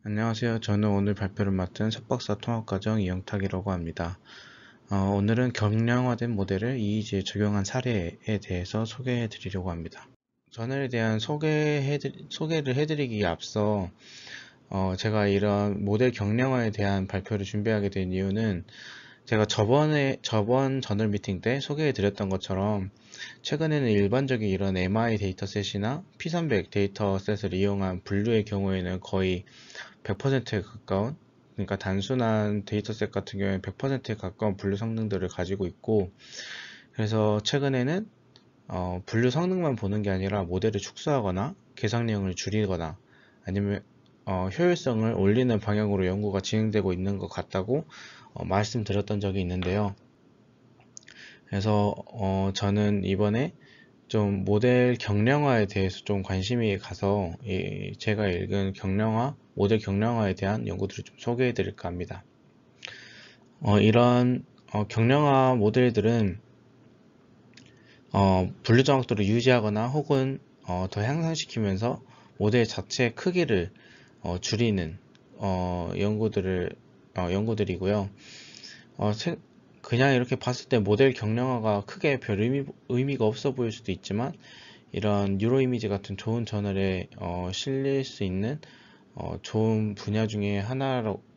안녕하세요. 저는 오늘 발표를 맡은 석박사 통합과정 이영탁이라고 합니다. 오늘은 경량화된 모델을 이의지에 적용한 사례에 대해서 소개해 드리려고 합니다. 전에 대한 소개를 해드리기에 앞서 제가 이런 모델 경량화에 대한 발표를 준비하게 된 이유는 제가 저번 저널 미팅 때 소개해 드렸던 것처럼 최근에는 일반적인 이런 MI 데이터셋이나 P300 데이터셋을 이용한 분류의 경우에는 거의 100%에 가까운, 그러니까 단순한 데이터셋 같은 경우에 100%에 가까운 분류 성능들을 가지고 있고, 그래서 최근에는 분류 성능만 보는 게 아니라 모델을 축소하거나 계산량을 줄이거나 아니면 효율성을 올리는 방향으로 연구가 진행되고 있는 것 같다고 말씀드렸던 적이 있는데요. 그래서 저는 이번에 좀 모델 경량화에 대해서 좀 관심이 가서 제가 읽은 모델 경량화에 대한 연구들을 좀 소개해 드릴까 합니다. 이런 경량화 모델들은 분류 정확도를 유지하거나 혹은 더 향상시키면서 모델 자체의 크기를 줄이는 연구들이고요. 그냥 이렇게 봤을 때 모델 경량화가 크게 별 의미가 없어 보일 수도 있지만 이런 뉴로 이미지 같은 좋은 저널에 실릴 수 있는 좋은 분야 중에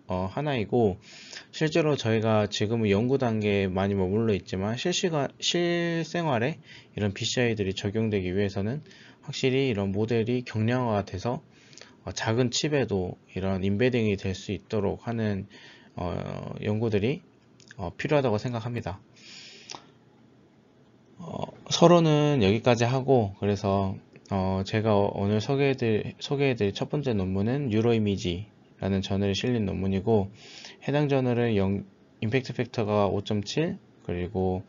하나이고, 실제로 저희가 지금은 연구 단계에 많이 머물러 있지만 실생활에 이런 BCI들이 적용되기 위해서는 확실히 이런 모델이 경량화가 돼서 작은 칩에도 이런 임베딩이 될 수 있도록 하는 연구들이 필요하다고 생각합니다. 서론은 여기까지 하고, 그래서 제가 오늘 소개해드릴 첫 번째 논문은 뉴로이미지라는 저널에 실린 논문이고, 해당 저널은 임팩트 팩터가 5.7 그리고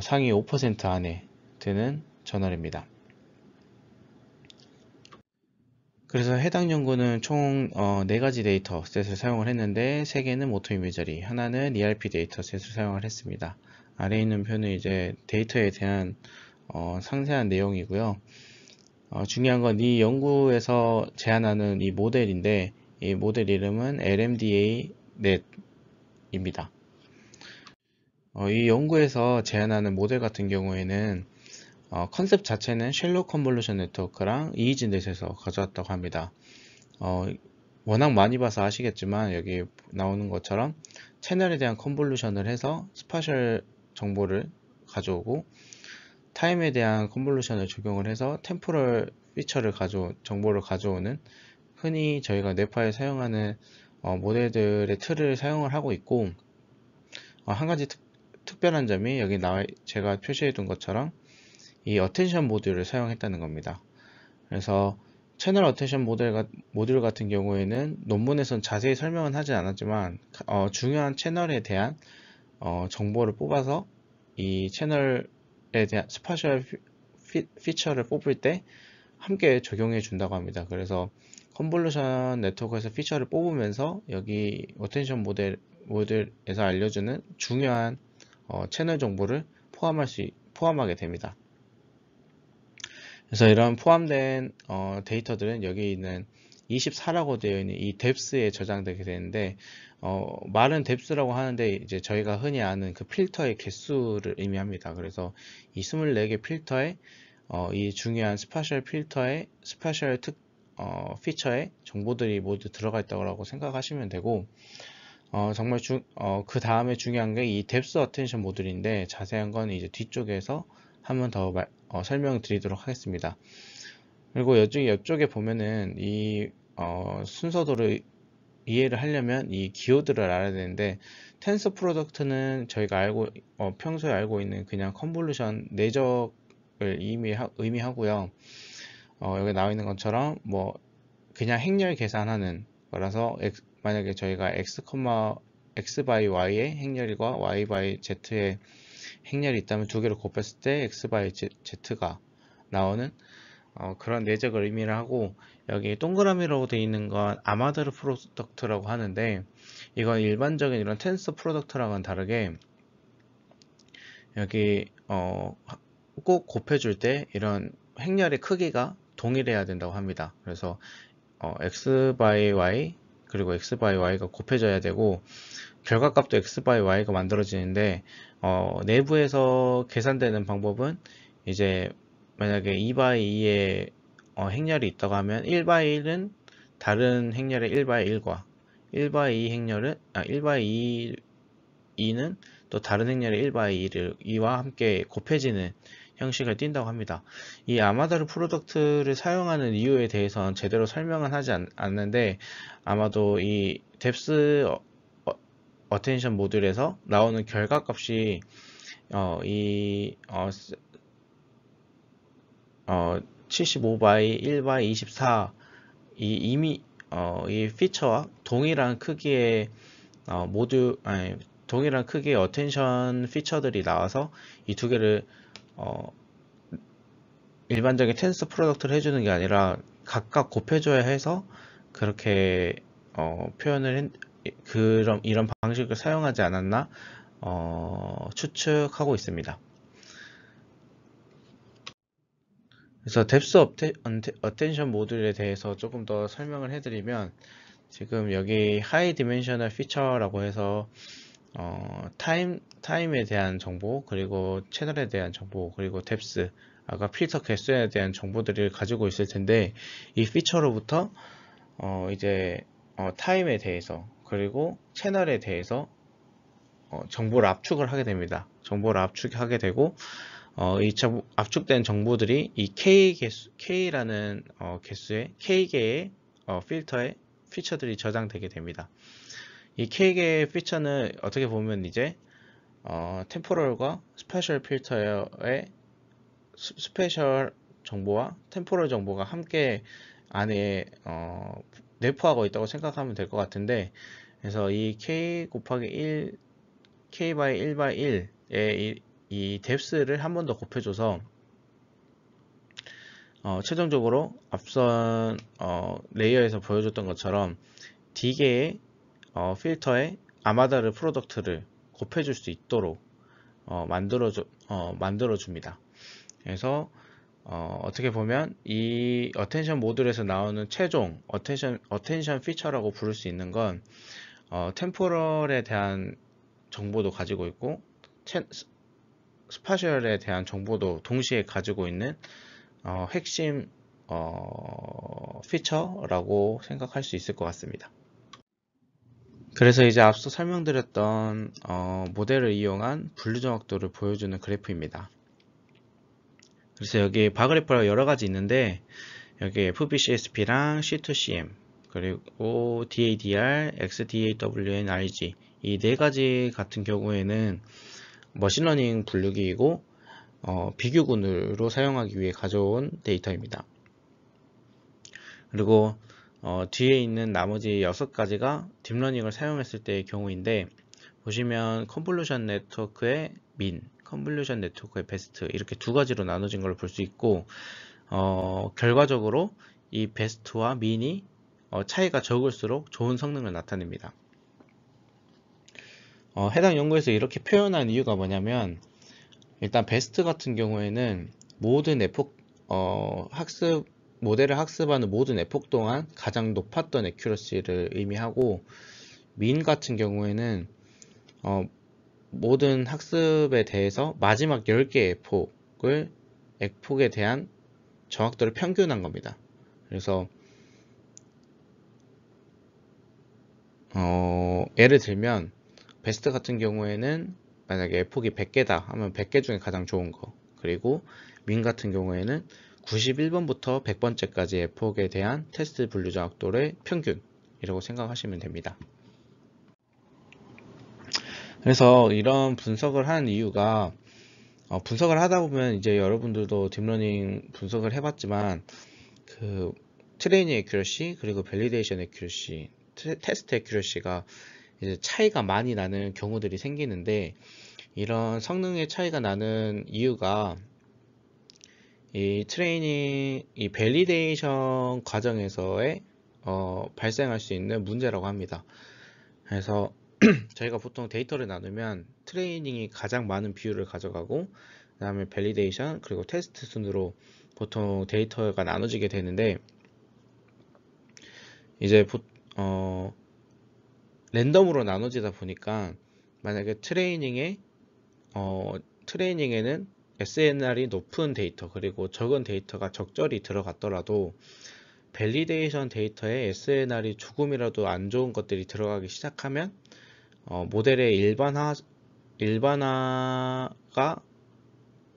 상위 5% 안에 드는 저널입니다. 그래서 해당 연구는 총 4가지 데이터셋을 사용을 했는데, 3개는 모터 이미저리, 하나는 ERP 데이터셋을 사용을 했습니다. 아래에 있는 표는 이제 데이터에 대한 상세한 내용이고요. 중요한 건 이 연구에서 제안하는 이 모델인데, 이 모델 이름은 LMDA 넷입니다. 이 연구에서 제안하는 모델 같은 경우에는 컨셉 자체는 쉘로 컨볼루션 네트워크랑 이이지 넷에서 가져왔다고 합니다. 워낙 많이 봐서 아시겠지만 여기 나오는 것처럼 채널에 대한 컨볼루션을 해서 스파셜 정보를 가져오고, 타임에 대한 컨볼루션을 적용을 해서 템포럴 정보를 가져오는, 흔히 저희가 뇌파에 사용하는 모델들의 틀을 사용을 하고 있고, 한 가지 특별한 점이 제가 표시해 둔 것처럼 이 어텐션 모듈을 사용했다는 겁니다. 그래서 채널 어텐션 모듈 같은 경우에는 논문에선 자세히 설명은 하지 않았지만 중요한 채널에 대한 정보를 뽑아서 이 채널에 대한 스파셜 피처를 뽑을 때 함께 적용해 준다고 합니다. 그래서 컨볼루션 네트워크에서 피처를 뽑으면서 여기 어텐션 모델에서 알려주는 중요한 채널 정보를 포함하게 됩니다. 그래서 이런 포함된 데이터들은 여기 있는 24라고 되어 있는 이 뎁스에 저장되게 되는데, 말은 뎁스라고 하는데 이제 저희가 흔히 아는 그 필터의 개수를 의미합니다. 그래서 이 24개 필터에 이 중요한 스파셜 피처의 정보들이 모두 들어가 있다고 생각하시면 되고, 정말 그 다음에 중요한 게 이 뎁스 어텐션 모듈인데, 자세한 건 이제 뒤쪽에서 한 번 더 설명드리도록 하겠습니다. 그리고 옆쪽에 보면은 이 순서도를 이해를 하려면 이 기호들을 알아야 되는데, 텐서 프로덕트는 저희가 평소에 알고 있는 그냥 컨볼루션 내적을 의미하고요. 여기 나와 있는 것처럼 뭐 그냥 행렬 계산하는 거라서, 만약에 저희가 x by y의 행렬과 y by z의 행렬이 있다면 두 개를 곱했을 때 x by z가 나오는 그런 내적을 의미를 하고, 여기 동그라미로 되어 있는 건 아마다르 프로덕트라고 하는데, 이건 일반적인 이런 텐서 프로덕트랑은 다르게 여기 꼭 곱해줄 때 이런 행렬의 크기가 동일해야 된다고 합니다. 그래서 x by y 그리고 x by y가 곱해져야 되고 결과값도 x by y가 만들어지는데 내부에서 계산되는 방법은 이제 만약에 2 by 2의 행렬이 있다고 하면 1 by 1은 다른 행렬의 1 by 1과 1 by 2 행렬은 1 by 2는 또 다른 행렬의 1 by 2와 함께 곱해지는 형식을 띈다고 합니다. 이 아마다르 프로덕트를 사용하는 이유에 대해서는 제대로 설명은 하지 않는데 아마도 이 뎁스 어텐션 모듈에서 나오는 결과값이 75by 1 by 24 이미 이 피처와 동일한 크기의 동일한 크기의 어텐션 피처들이 나와서 이 두 개를 일반적인 텐스 프로덕트를 해주는 게 아니라 각각 곱해줘야 해서 그렇게 표현을 이런 방식을 사용하지 않았나 추측하고 있습니다. 그래서 뎁스 어텐션 모듈에 대해서 조금 더 설명을 해드리면 지금 여기 하이 디멘셔널 피처라고 해서 타임에 대한 정보, 그리고 채널에 대한 정보, 그리고 뎁스, 아까 필터 개수에 대한 정보들을 가지고 있을 텐데 이 피처로부터 이제 타임에 대해서 그리고 채널에 대해서 정보를 압축을 하게 됩니다. 정보를 압축하게 되고 이 압축된 정보들이 이 K라는 개수의 K개의 필터에 피처들이 저장되게 됩니다. 이 K개의 피처는 어떻게 보면 이제 템포럴과 스페셜 필터의 스페셜 정보와 템포럴 정보가 함께 안에 내포하고 있다고 생각하면 될 것 같은데, 그래서 이 K 곱하기 1, K by 1 by 1의 이 뎁스를 한 번 더 곱해줘서 최종적으로 앞선 레이어에서 보여줬던 것처럼 D개의 필터에 아마다르 프로덕트를 곱해줄 수 있도록 만들어줍니다. 그래서 어떻게 보면 이 어텐션 모듈에서 나오는 최종 어텐션 피처라고 부를 수 있는 건 템포럴에 대한 정보도 가지고 있고 스파셜에 대한 정보도 동시에 가지고 있는 핵심 피처라고 생각할 수 있을 것 같습니다. 그래서 이제 앞서 설명드렸던 모델을 이용한 분류 정확도를 보여주는 그래프입니다. 그래서 여기 바그래프가 여러 가지 있는데 여기 FBCSP랑 C2CM 그리고 DADR, XDAWN, RG 이 네 가지 같은 경우에는 머신러닝 분류기이고 비교군으로 사용하기 위해 가져온 데이터입니다. 그리고 뒤에 있는 나머지 6가지가 딥러닝을 사용했을 때의 경우인데 보시면 컨볼루션 네트워크의 민, 컨볼루션 네트워크의 베스트 이렇게 두 가지로 나눠진 걸 볼 수 있고 결과적으로 이 베스트와 민이 차이가 적을수록 좋은 성능을 나타냅니다. 해당 연구에서 이렇게 표현한 이유가 뭐냐면 일단 베스트 같은 경우에는 모든 모델을 학습하는 모든 에폭 동안 가장 높았던 애큐러시를 의미하고 민 같은 경우에는 모든 학습에 대해서 마지막 10개의 에폭에 대한 정확도를 평균한 겁니다. 그래서 예를 들면 베스트 같은 경우에는 만약에 에폭이 100개다 하면 100개 중에 가장 좋은 거, 그리고 민 같은 경우에는 91번부터 100번째까지 에폭에 대한 테스트 분류 정확도의 평균이라고 생각하시면 됩니다. 그래서 이런 분석을 하는 이유가 분석을 하다 보면 이제 여러분들도 딥러닝 분석을 해봤지만 그 트레이닝 애큐러시 그리고 밸리데이션 애큐러시, 테스트 애큐러시가 이제 차이가 많이 나는 경우들이 생기는데 이런 성능의 차이가 나는 이유가 이 밸리데이션 과정에서의 발생할 수 있는 문제라고 합니다. 그래서 저희가 보통 데이터를 나누면 트레이닝이 가장 많은 비율을 가져가고 그 다음에 밸리데이션 그리고 테스트 순으로 보통 데이터가 나눠지게 되는데 이제 랜덤으로 나눠지다 보니까 만약에 트레이닝에는 SNR이 높은 데이터 그리고 적은 데이터가 적절히 들어갔더라도 밸리데이션 데이터에 SNR이 조금이라도 안 좋은 것들이 들어가기 시작하면 모델의 일반화가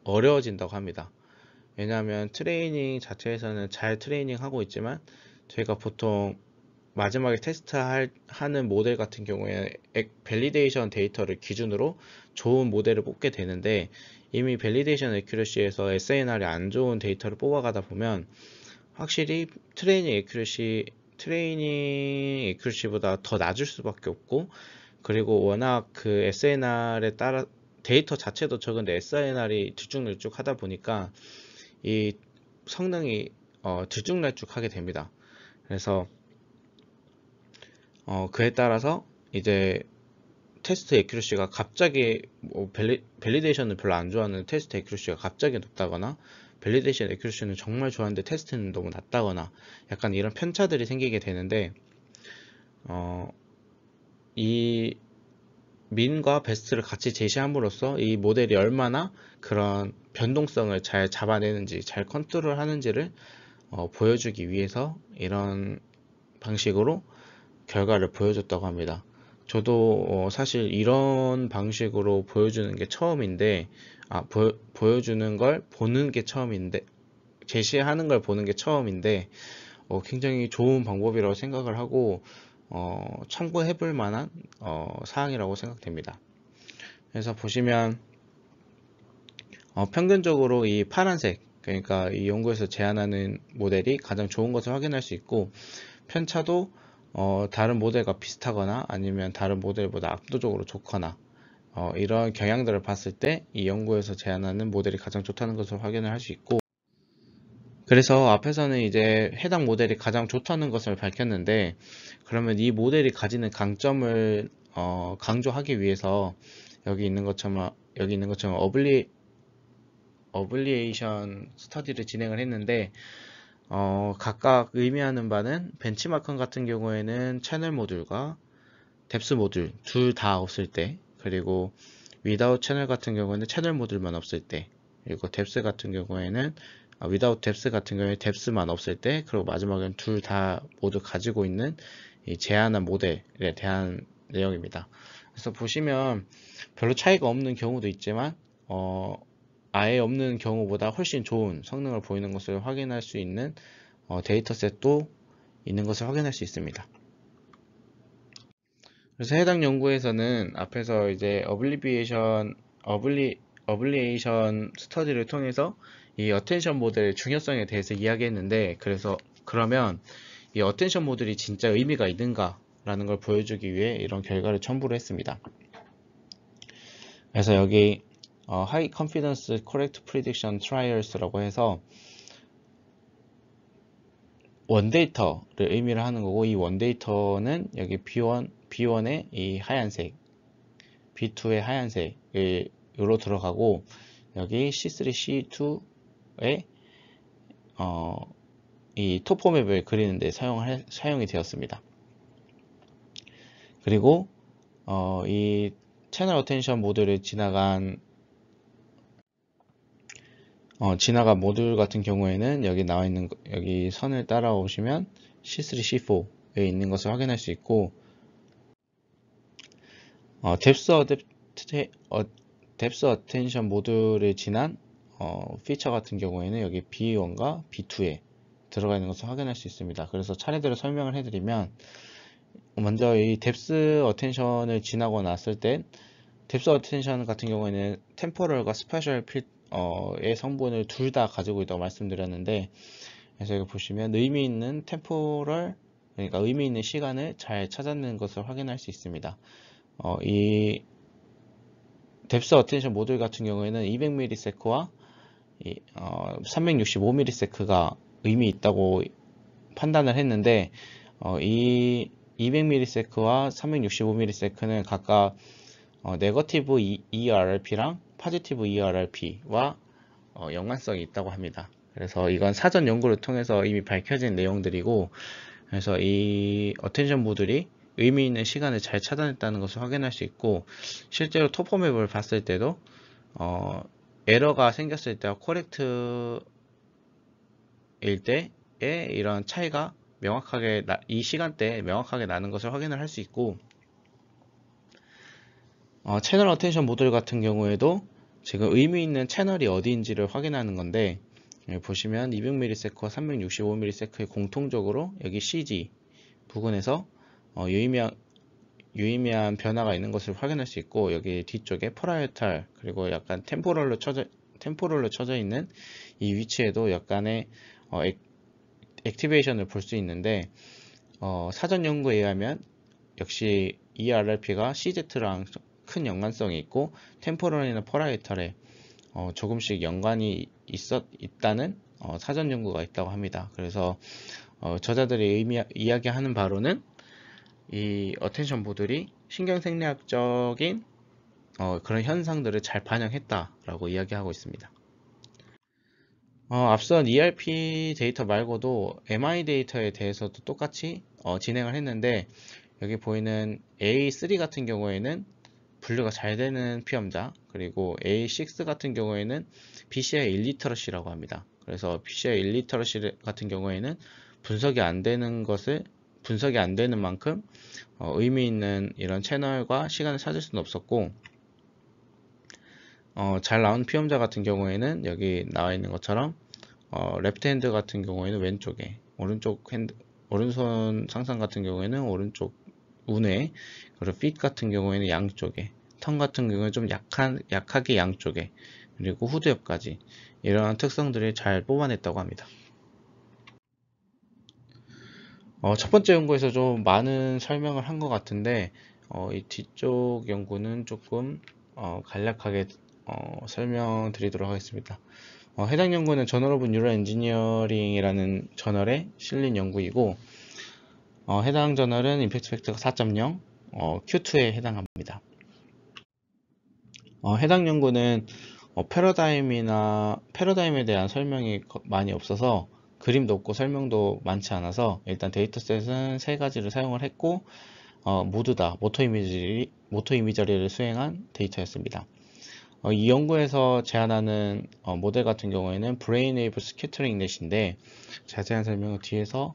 어려워진다고 합니다. 왜냐하면 트레이닝 자체에서는 잘 트레이닝하고 있지만 저희가 보통 마지막에 테스트하는 모델 같은 경우에 밸리데이션 데이터를 기준으로 좋은 모델을 뽑게 되는데 이미 밸리데이션 애큐러시에서 SNR이 안 좋은 데이터를 뽑아가다 보면 확실히 트레이닝 애큐러시보다 더 낮을 수밖에 없고 그리고 워낙 그 SNR에 따라 데이터 자체도 적은데 SNR이 들쭉날쭉 하다 보니까 이 성능이 들쭉날쭉하게 됩니다. 그래서 그에 따라서 이제 테스트 애큐러시가 갑자기 밸리데이션을 별로 안 좋아하는 테스트 애큐러시가 갑자기 높다거나 밸리데이션 애큐러시는 정말 좋아하는데 테스트는 너무 낮다거나 약간 이런 편차들이 생기게 되는데 이 민과 베스트를 같이 제시함으로써 이 모델이 얼마나 그런 변동성을 잘 잡아내는지 잘 컨트롤 하는지를 보여주기 위해서 이런 방식으로 결과를 보여줬다고 합니다. 저도 사실 이런 방식으로 보여주는 게 처음인데 보여주는 걸 보는 게 처음인데 제시하는 걸 보는 게 처음인데 굉장히 좋은 방법이라고 생각을 하고 참고해 볼 만한 사항이라고 생각됩니다. 그래서 보시면 평균적으로 이 파란색 그러니까 이 연구에서 제안하는 모델이 가장 좋은 것을 확인할 수 있고 편차도 다른 모델과 비슷하거나 아니면 다른 모델보다 압도적으로 좋거나 이런 경향들을 봤을 때 이 연구에서 제안하는 모델이 가장 좋다는 것을 확인을 할 수 있고 그래서 앞에서는 이제 해당 모델이 가장 좋다는 것을 밝혔는데 그러면 이 모델이 가지는 강점을 강조하기 위해서 여기 있는 것처럼 어블리에이션 스터디를 진행을 했는데 각각 의미하는 바는 벤치마킹 같은 경우에는 채널 모듈과 뎁스 모듈 둘 다 없을 때 그리고 without 채널 같은 경우에는 채널 모듈만 없을 때 그리고 뎁스 같은 경우에는 without 뎁스 같은 경우에 뎁스만 없을 때 그리고 마지막엔 둘 다 모두 가지고 있는 이 제한한 모델에 대한 내용입니다. 그래서 보시면 별로 차이가 없는 경우도 있지만 아예 없는 경우보다 훨씬 좋은 성능을 보이는 것을 확인할 수 있는 데이터셋도 있는 것을 확인할 수 있습니다. 그래서 해당 연구에서는 앞에서 이제 어블리에이션 스터디를 통해서 이 어텐션 모델의 중요성에 대해서 이야기했는데 그러면 이 어텐션 모델이 진짜 의미가 있는가 라는 걸 보여주기 위해 이런 결과를 첨부를 했습니다. 그래서 여기 High Confidence Correct Prediction Trials라고 해서 원데이터를 의미를 하는 거고 이 원데이터는 여기 B1의 이 하얀색, B2의 하얀색으로 들어가고 여기 C3, C2의 이 토포맵을 그리는데 사용이 되었습니다. 그리고 이 채널 어텐션 모듈을 지나간 모듈 같은 경우에는 여기 나와 있는 여기 선을 따라오시면 C3, C4에 있는 것을 확인할 수 있고 뎁스 어텐션 모듈을 지난 피처 같은 경우에는 여기 B1과 B2에 들어가 있는 것을 확인할 수 있습니다. 그래서 차례대로 설명을 해드리면 먼저 이 뎁스 어텐션을 지나고 났을 때 뎁스 어텐션 같은 경우에는 템포럴과 스페셜 의 성분을 둘 다 가지고 있다고 말씀드렸는데 그래서 여기 보시면 의미 있는 템포럴 그러니까 의미 있는 시간을 잘 찾아내는 것을 확인할 수 있습니다. 이 뎁스 어텐션 모듈 같은 경우에는 200ms와 365ms가 의미 있다고 판단을 했는데 이 200ms와 365ms는 각각 네거티브 ERRP랑 포지티브 ERRP와 연관성이 있다고 합니다. 그래서 이건 사전 연구를 통해서 이미 밝혀진 내용들이고 그래서 이 어텐션 모듈이 의미 있는 시간을 잘 차단했다는 것을 확인할 수 있고, 실제로 토포맵을 봤을 때도 에러가 생겼을 때와 코렉트일 때의 이런 차이가 명확하게 이 시간대에 명확하게 나는 것을 확인을 할 수 있고, 채널 어텐션 모듈 같은 경우에도 지금 의미 있는 채널이 어디인지를 확인하는 건데, 여기 보시면 200ms와 365ms의 공통적으로 여기 CG 부근에서 유의미한 변화가 있는 것을 확인할 수 있고, 여기 뒤쪽에 퍼라이탈 그리고 약간 템포럴로 쳐져 있는 이 위치에도 약간의 액티베이션을 볼 수 있는데, 사전 연구에 의하면 역시 ERRP가 CZ랑 큰 연관성이 있고, 템포럴이나 퍼라이탈에 조금씩 연관이 있다는 사전 연구가 있다고 합니다. 그래서 저자들이 이야기하는 바로는 이 어텐션 모듈이 신경생리학적인 그런 현상들을 잘 반영했다라고 이야기하고 있습니다. 앞선 ERP 데이터 말고도 MI 데이터에 대해서도 똑같이 진행을 했는데, 여기 보이는 A3 같은 경우에는 분류가 잘 되는 피험자, 그리고 A6 같은 경우에는 BCI 일리터러시라고 합니다. 그래서 BCI 일리터러시 같은 경우에는 분석이 안 되는 만큼 의미 있는 이런 채널과 시간을 찾을 수는 없었고, 잘 나온 피험자 같은 경우에는 여기 나와 있는 것처럼 레프트 핸드 같은 경우에는 왼쪽에, 오른손 상상 같은 경우에는 오른쪽 우뇌, 그리고 핏 같은 경우에는 양쪽에, 턴 같은 경우에는 좀 약하게 양쪽에, 그리고 후두 옆까지 이러한 특성들을 잘 뽑아냈다고 합니다. 첫 번째 연구에서 좀 많은 설명을 한 것 같은데, 이 뒤쪽 연구는 조금 간략하게 설명드리도록 하겠습니다. 해당 연구는 저널 오브 뉴럴 엔지니어링이라는 저널에 실린 연구이고, 해당 저널은 임팩트 팩터가 4.0, Q2에 해당합니다. 해당 연구는 패러다임에 대한 설명이 많이 없어서, 그림도 없고 설명도 많지 않아서 일단 데이터셋은 세 가지를 사용을 했고, 모두 다 모터 이미저리를 수행한 데이터였습니다. 이 연구에서 제안하는 모델 같은 경우에는 브레인 웨이브 스캐터링 넷인데, 자세한 설명은 뒤에서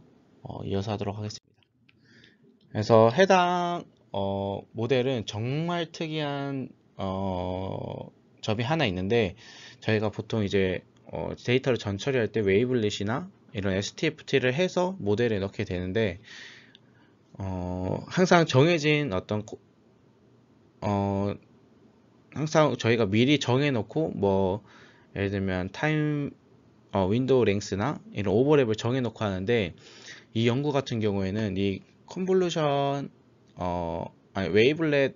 이어서 하도록 하겠습니다. 그래서 해당 모델은 정말 특이한 점이 하나 있는데, 저희가 보통 이제 데이터를 전처리할 때 웨이블릿이나 이런 STFT를 해서 모델에 넣게 되는데, 항상 정해진 항상 저희가 미리 정해놓고, 뭐 예를 들면 타임 윈도우 랭스나 이런 오버랩을 정해놓고 하는데, 이 연구 같은 경우에는 이 컨볼루션 웨이블렛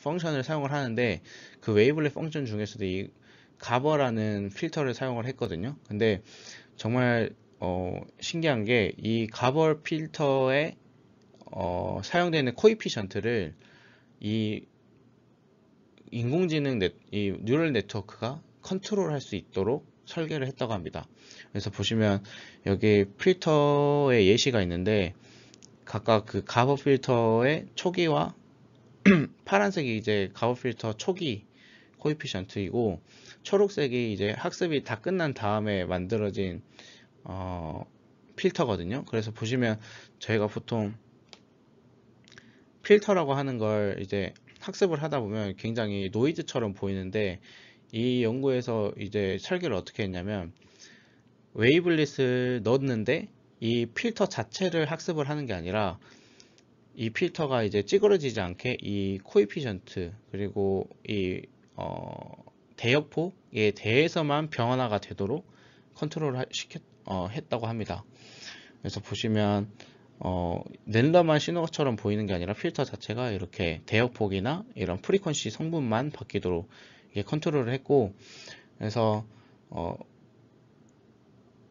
펑션을 사용을 하는데, 그 웨이블렛 펑션 중에서도 이 가버라는 필터를 사용을 했거든요. 근데 정말 신기한 게, 이 가버 필터에 사용되는 코이피션트를 이 인공지능 이 뉴럴 네트워크가 컨트롤할 수 있도록 설계를 했다고 합니다. 그래서 보시면 여기 필터의 예시가 있는데, 각각 그 가버 필터의 초기와 파란색이 이제 가버 필터 초기 코에피션트이고, 초록색이 이제 학습이 다 끝난 다음에 만들어진 필터거든요. 그래서 보시면 저희가 보통 필터라고 하는 걸 이제 학습을 하다 보면 굉장히 노이즈처럼 보이는데, 이 연구에서 이제 설계를 어떻게 했냐면, 웨이블릿을 넣었는데 이 필터 자체를 학습을 하는 게 아니라, 이 필터가 이제 찌그러지지 않게 이 코에피션트 그리고 이 대역폭에 대해서만 변화가 되도록 컨트롤을 했다고 합니다. 그래서 보시면 랜덤한 신호처럼 보이는 게 아니라 필터 자체가 이렇게 대역폭이나 이런 프리퀀시 성분만 바뀌도록 이게 컨트롤을 했고, 그래서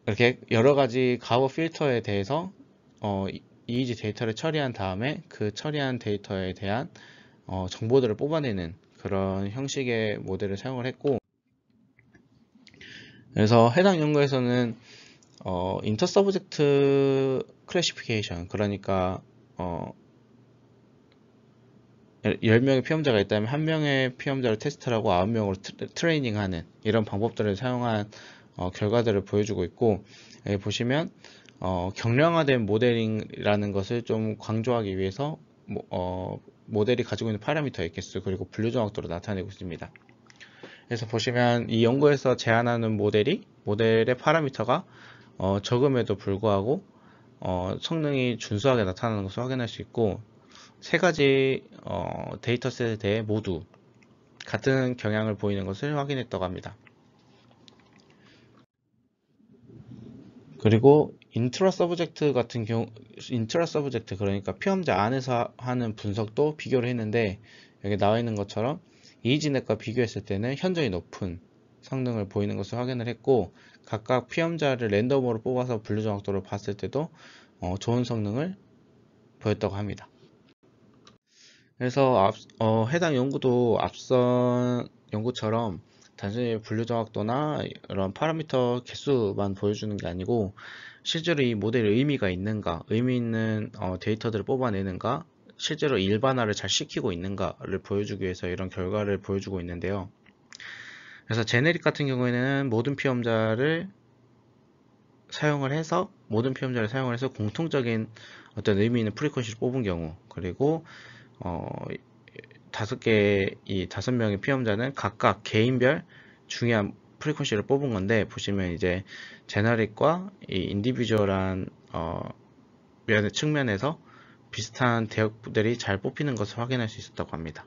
이렇게 여러 가지 가버 필터에 대해서 이미지 데이터를 처리한 다음에 그 처리한 데이터에 대한 정보들을 뽑아내는 그런 형식의 모델을 사용을 했고, 그래서 해당 연구에서는 인터 서브젝트 클래시피케이션, 그러니까 10명의 피험자가 있다면 1명의 피험자를 테스트를 하고 9명으로 트레이닝하는 이런 방법들을 사용한 결과들을 보여주고 있고, 여기 보시면 경량화된 모델링이라는 것을 좀 강조하기 위해서 모델이 가지고 있는 파라미터의 개수 그리고 분류 정확도를 나타내고 있습니다. 그래서 보시면 이 연구에서 제안하는 모델의 파라미터가 적음에도 불구하고 성능이 준수하게 나타나는 것을 확인할 수 있고, 세 가지 데이터셋에 대해 모두 같은 경향을 보이는 것을 확인했다고 합니다. 그리고 인트라 서브젝트 같은 경우, 인트라 서브젝트, 그러니까 피험자 안에서 하는 분석도 비교를 했는데, 여기 나와 있는 것처럼 이지넷과 비교했을 때는 현저히 높은 성능을 보이는 것을 확인을 했고, 각각 피험자를 랜덤으로 뽑아서 분류 정확도를 봤을 때도 좋은 성능을 보였다고 합니다. 그래서 해당 연구도 앞선 연구처럼 단순히 분류 정확도나 이런 파라미터 개수만 보여주는 게 아니고, 실제로 이 모델이 의미가 있는가, 의미 있는 데이터들을 뽑아내는가, 실제로 일반화를 잘 시키고 있는가를 보여주기 위해서 이런 결과를 보여주고 있는데요. 그래서 제네릭 같은 경우에는 모든 피험자를 사용을 해서 공통적인 어떤 의미 있는 프리퀀시를 뽑은 경우, 그리고 이 5명의 피험자는 각각 개인별 중요한 프리퀀시를 뽑은 건데, 보시면 이제 제너릭과 이 인디비주얼한 측면에서 비슷한 대역들이 잘 뽑히는 것을 확인할 수 있었다고 합니다.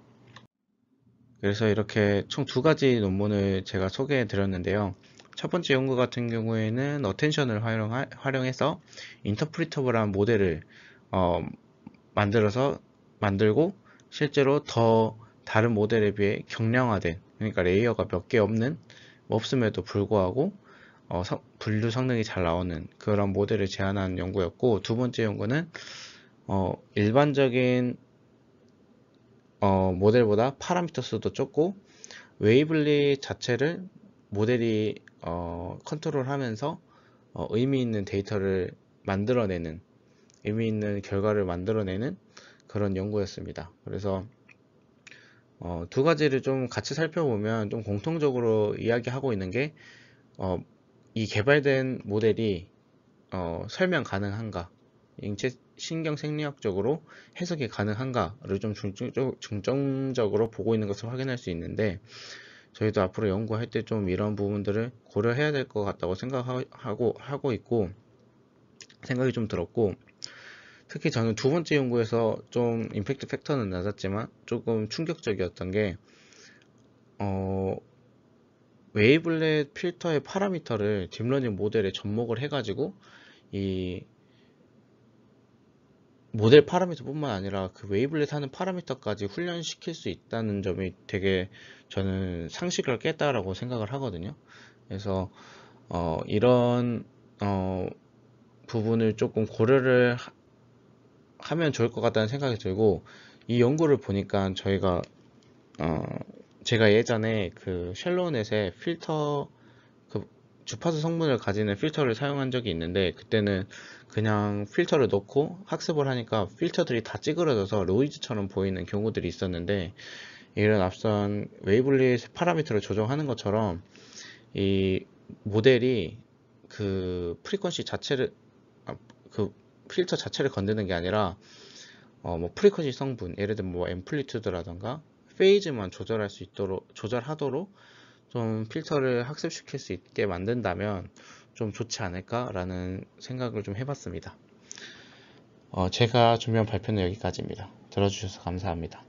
그래서 이렇게 총 2가지 논문을 제가 소개해 드렸는데요. 첫 번째 연구 같은 경우에는 어텐션을 활용해서 인터프리터블한 모델을 만들고 실제로 더 다른 모델에 비해 경량화된, 그러니까 레이어가 몇 개 없음에도 불구하고 분류 성능이 잘 나오는 그런 모델을 제안한 연구였고, 두 번째 연구는 일반적인 모델보다 파라미터 수도 적고 웨이블리 자체를 모델이 컨트롤하면서 의미 있는 데이터를 만들어내는, 의미 있는 결과를 만들어내는 그런 연구였습니다. 그래서 2가지를 좀 같이 살펴보면 좀 공통적으로 이야기하고 있는 게, 이 개발된 모델이 설명 가능한가, 인체 신경 생리학적으로 해석이 가능한가를 좀 중점적으로 보고 있는 것을 확인할 수 있는데, 저희도 앞으로 연구할 때 좀 이런 부분들을 고려해야 될 것 같다고 생각하고 있고, 생각이 좀 들었고, 특히 저는 두 번째 연구에서 좀 임팩트 팩터는 낮았지만 조금 충격적이었던 게, 웨이블렛 필터의 파라미터를 딥러닝 모델에 접목을 해가지고 이 모델 파라미터 뿐만 아니라 그 웨이블렛 하는 파라미터까지 훈련시킬 수 있다는 점이 되게 저는 상식을 깼다라고 생각을 하거든요. 그래서 이런 부분을 조금 고려를 하면 좋을 것 같다는 생각이 들고, 이 연구를 보니까 제가 예전에 그 쉘로넷의 필터, 그 주파수 성분을 가지는 필터를 사용한 적이 있는데, 그때는 그냥 필터를 넣고 학습을 하니까 필터들이 다 찌그러져서 노이즈처럼 보이는 경우들이 있었는데, 이런 앞선 웨이블릿 파라미터를 조정하는 것처럼 이 모델이 그 프리퀀시 자체를 그 필터 자체를 건드는 게 아니라 뭐 프리퀀시 성분, 예를 들면 뭐 앰플리튜드라던가 페이즈만 조절하도록 좀 필터를 학습시킬 수 있게 만든다면 좀 좋지 않을까라는 생각을 좀 해봤습니다. 제가 준비한 발표는 여기까지입니다. 들어주셔서 감사합니다.